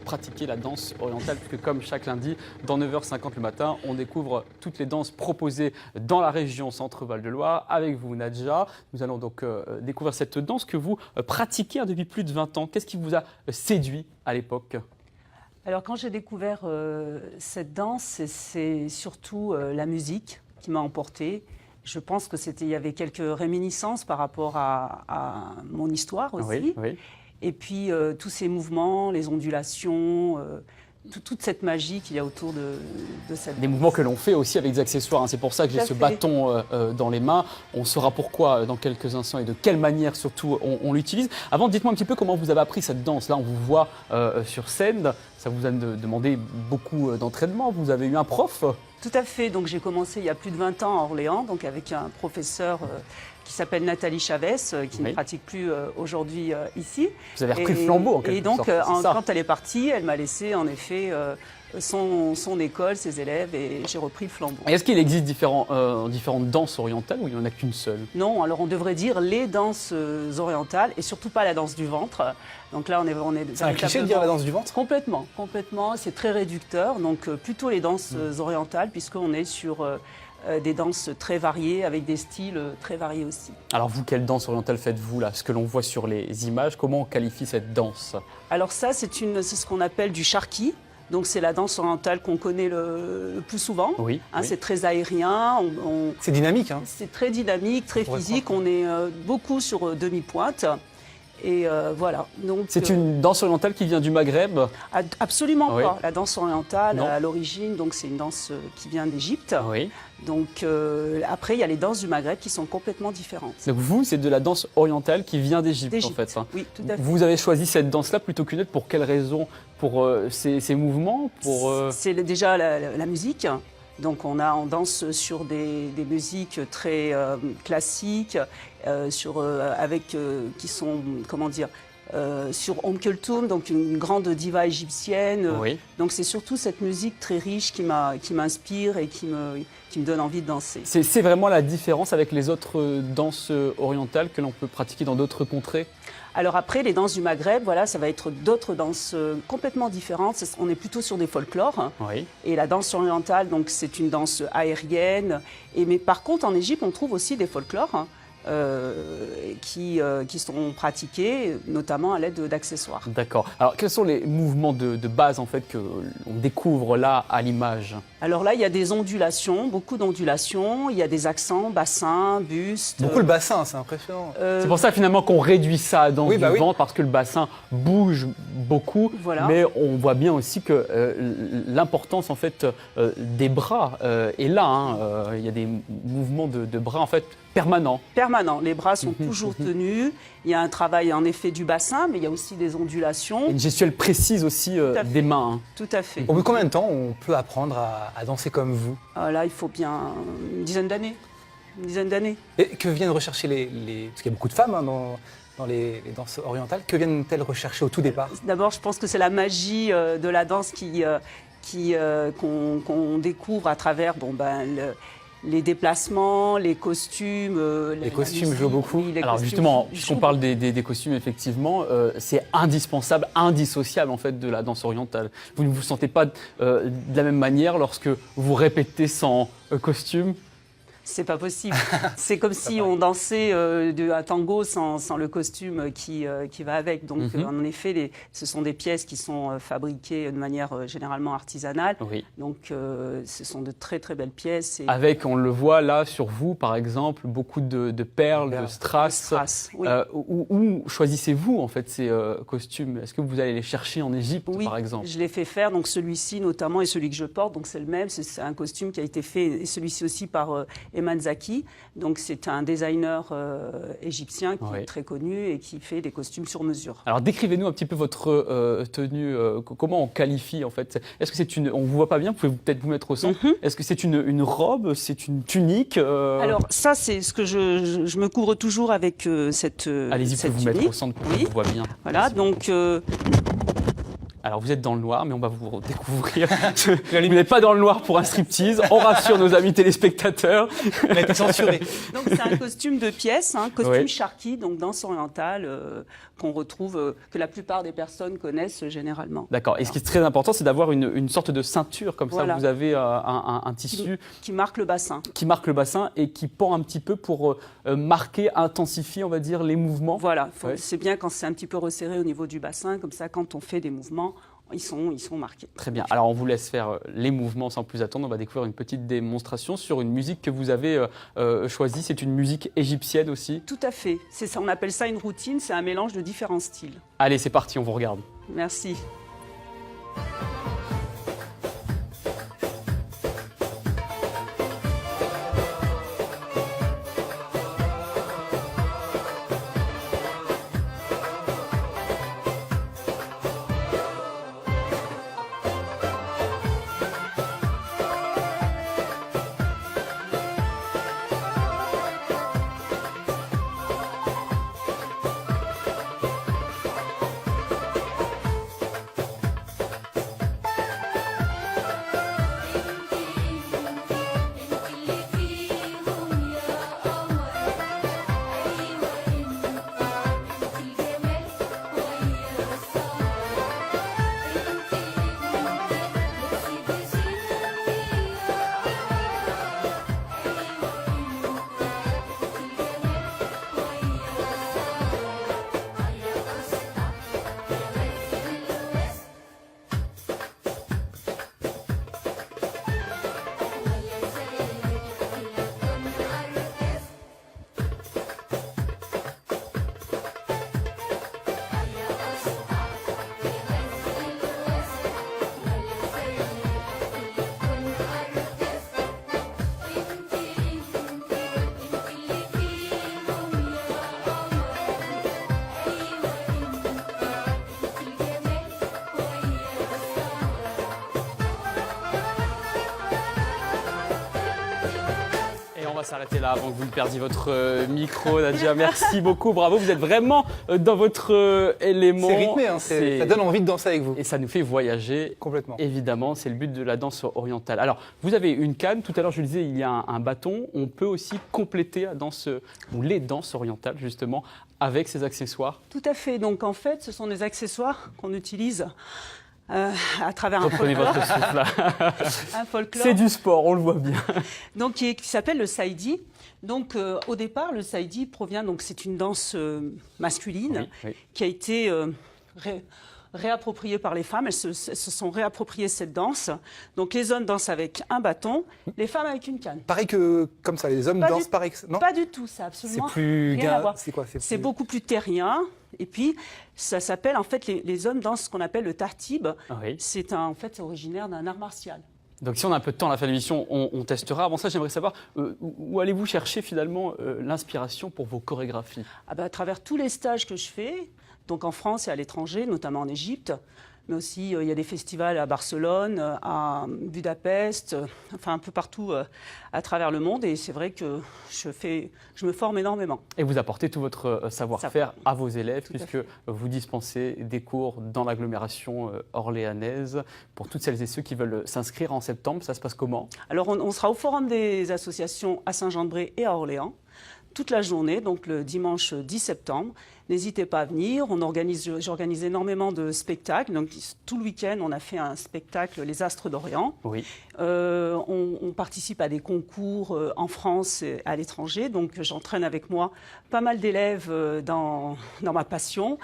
Pratiquer la danse orientale, puisque comme chaque lundi, dans 9h50 le matin, on découvre toutes les danses proposées dans la région Centre-Val de Loire. Avec vous, Nadja, nous allons donc découvrir cette danse que vous pratiquez depuis plus de 20 ans. Qu'est-ce qui vous a séduit à l'époque ? Alors quand j'ai découvert cette danse, c'est surtout la musique qui m'a emportée. Je pense qu'il y avait quelques réminiscences par rapport à mon histoire aussi. Oui, oui. Et puis tous ces mouvements, les ondulations, toute cette magie qu'il y a autour de cette danse. Des mouvements que l'on fait aussi avec des accessoires. C'est pour ça que j'ai ce bâton dans les mains. On saura pourquoi dans quelques instants et de quelle manière surtout on l'utilise. Avant, dites-moi un petit peu comment vous avez appris cette danse. Là, on vous voit sur scène. Ça vous a demandé beaucoup d'entraînement. Vous avez eu un prof ? Tout à fait. Donc j'ai commencé il y a plus de 20 ans à Orléans, donc avec un professeur qui s'appelle Nathalie Chavez, qui ne pratique plus aujourd'hui ici. Vous avez repris le flambeau en quelque sorte. Et donc quand elle est partie, elle m'a laissé en effet son école, ses élèves, et j'ai repris le flambeau. Est-ce qu'il existe différentes danses orientales ou il n'y en a qu'une seule ? Non, alors on devrait dire les danses orientales et surtout pas la danse du ventre. Donc là, on est c'est un cliché de dire la danse du ventre ? Complètement. C'est très réducteur. Donc plutôt les danses orientales, puisqu'on est sur des danses très variées, avec des styles très variés aussi. Alors vous, quelle danse orientale faites-vous là ? Ce que l'on voit sur les images, comment on qualifie cette danse ? Alors ça, c'est ce qu'on appelle du charqui. Donc c'est la danse orientale qu'on connaît le plus souvent. Oui, oui. C'est très aérien. C'est dynamique. C'est très dynamique, très physique. On est beaucoup sur demi-pointe. Et voilà. C'est une danse orientale qui vient du Maghreb ? Absolument pas. La danse orientale, à l'origine, donc c'est une danse qui vient d'Égypte. Oui. Donc après, il y a les danses du Maghreb qui sont complètement différentes. Donc vous, c'est de la danse orientale qui vient d'Égypte en fait. Oui, tout à fait. Vous avez choisi cette danse-là plutôt qu'une autre. Pour quelle raison ? Pour ces mouvements ? C'est déjà la musique. Donc on danse sur des musiques très classiques, qui sont, comment dire, sur Kulthum, donc une grande diva égyptienne. Oui. Donc c'est surtout cette musique très riche qui m'inspire et qui me donne envie de danser. C'est vraiment la différence avec les autres danses orientales que l'on peut pratiquer dans d'autres contrées ? Alors après, les danses du Maghreb, voilà, ça va être d'autres danses complètement différentes. On est plutôt sur des folklores. Oui. Et la danse orientale, donc c'est une danse aérienne. Mais par contre, en Égypte, on trouve aussi des folklores qui sont pratiqués, notamment à l'aide d'accessoires. D'accord. Alors, quels sont les mouvements de base en fait que l'on découvre là à l'image ? Alors là, il y a des ondulations, beaucoup d'ondulations. Il y a des accents, bassin, buste. Beaucoup le bassin, c'est impressionnant. C'est pour ça finalement qu'on réduit ça à danse du ventre, parce que le bassin bouge beaucoup. Voilà. Mais on voit bien aussi que l'importance en fait des bras est là. Il y a des mouvements de bras en fait permanents. Les bras sont toujours tenus. Il y a un travail en effet du bassin, mais il y a aussi des ondulations. Et une gestuelle précise aussi des mains. Tout à fait. Au bout de combien de temps on peut apprendre à danser comme vous ? Là, il faut bien une dizaine d'années. Et que viennent rechercher parce qu'il y a beaucoup de femmes dans les danses orientales. Que viennent-elles rechercher au tout départ ? D'abord, je pense que c'est la magie de la danse qu'on découvre à travers les déplacements, les costumes. Les costumes jouent beaucoup. Oui, alors justement, puisqu'on parle des costumes, effectivement, c'est indispensable, indissociable en fait de la danse orientale. Vous ne vous sentez pas de la même manière lorsque vous répétez sans costume ? C'est pas possible. C'est comme si on dansait un tango sans le costume qui va avec. Donc, en effet, ce sont des pièces qui sont fabriquées de manière généralement artisanale. Oui. Donc, ce sont de très, très belles pièces. Avec, on le voit là sur vous, par exemple, beaucoup de perles, de strass. Oui. Où choisissez-vous, en fait, ces costumes ? Est-ce que vous allez les chercher en Égypte, par exemple ? Oui, je les fais faire. Donc, celui-ci, notamment, et celui que je porte, donc c'est le même. C'est un costume qui a été fait, et celui-ci aussi, par Eman Zaki. Donc c'est un designer égyptien qui est très connu et qui fait des costumes sur mesure. Alors décrivez-nous un petit peu votre tenue. Comment on qualifie en fait ? Est-ce que c'est on vous voit pas bien ? Vous pouvez peut-être vous mettre au centre. Est-ce que c'est une robe ? C'est une tunique Alors ça, c'est ce que je me couvre toujours avec cette. Allez-y, vous pouvez vous mettre au centre pour qu'on vous voit bien. Voilà, donc. Alors vous êtes dans le noir, mais on va vous découvrir. Vous n'êtes pas dans le noir pour un striptease. On rassure nos amis téléspectateurs. On a été censuré. Donc c'est un costume de pièce, costume charqui, donc danse orientale qu'on retrouve, que la plupart des personnes connaissent généralement. D'accord. Et ce qui est très important, c'est d'avoir une sorte de ceinture comme ça. Vous avez un tissu qui marque le bassin. Qui marque le bassin et qui pend un petit peu pour marquer, intensifier, on va dire, les mouvements. Voilà. C'est bien quand c'est un petit peu resserré au niveau du bassin, comme ça, quand on fait des mouvements, ils sont marqués. Très bien. Alors, on vous laisse faire les mouvements sans plus attendre. On va découvrir une petite démonstration sur une musique que vous avez choisie. C'est une musique égyptienne aussi. Tout à fait. C'est ça, on appelle ça une routine. C'est un mélange de différents styles. Allez, c'est parti, on vous regarde. Merci. On va s'arrêter là avant que vous ne perdiez votre micro, Nadia. Merci beaucoup, bravo. Vous êtes vraiment dans votre élément. C'est rythmé, ça donne envie de danser avec vous. Et ça nous fait voyager. Complètement. Évidemment, c'est le but de la danse orientale. Alors, vous avez une canne. Tout à l'heure, je le disais, il y a un bâton. On peut aussi compléter la danse, ou les danses orientales, justement, avec ces accessoires. Tout à fait. Donc, en fait, ce sont des accessoires qu'on utilise à travers un folklore. Votre souffle, là. Un folklore. C'est du sport, on le voit bien. Donc, qui s'appelle le saïdi. Donc, au départ, le saïdi provient, donc c'est une danse masculine qui a été réappropriée par les femmes. Elles se sont réappropriées cette danse. Donc, les hommes dansent avec un bâton, les femmes avec une canne. Pareil que comme ça, les hommes dansent pareil que ça, non ? Pas du tout, ça, absolument. C'est plus rien à voir. C'est quoi ? C'est beaucoup plus terrien. Et puis, ça s'appelle, en fait, les hommes dansent ce qu'on appelle le tartib. C'est en fait originaire d'un art martial. Donc si on a un peu de temps à la fin de l'émission, on testera. Avant ça, j'aimerais savoir où allez-vous chercher finalement l'inspiration pour vos chorégraphies ? À travers tous les stages que je fais, donc en France et à l'étranger, notamment en Égypte, mais aussi il y a des festivals à Barcelone, à Budapest, enfin un peu partout à travers le monde. Et c'est vrai que je me forme énormément. Et vous apportez tout votre savoir-faire à vos élèves, puisque vous dispensez des cours dans l'agglomération orléanaise pour toutes celles et ceux qui veulent s'inscrire en septembre. Ça se passe comment ? Alors on sera au Forum des associations à Saint-Jean-de-Brély et à Orléans toute la journée, donc le dimanche 10 septembre. N'hésitez pas à venir. J'organise énormément de spectacles. Donc, tout le week-end, on a fait un spectacle, Les Astres d'Orient. Oui. On participe à des concours en France et à l'étranger. Donc, j'entraîne avec moi pas mal d'élèves dans ma passion.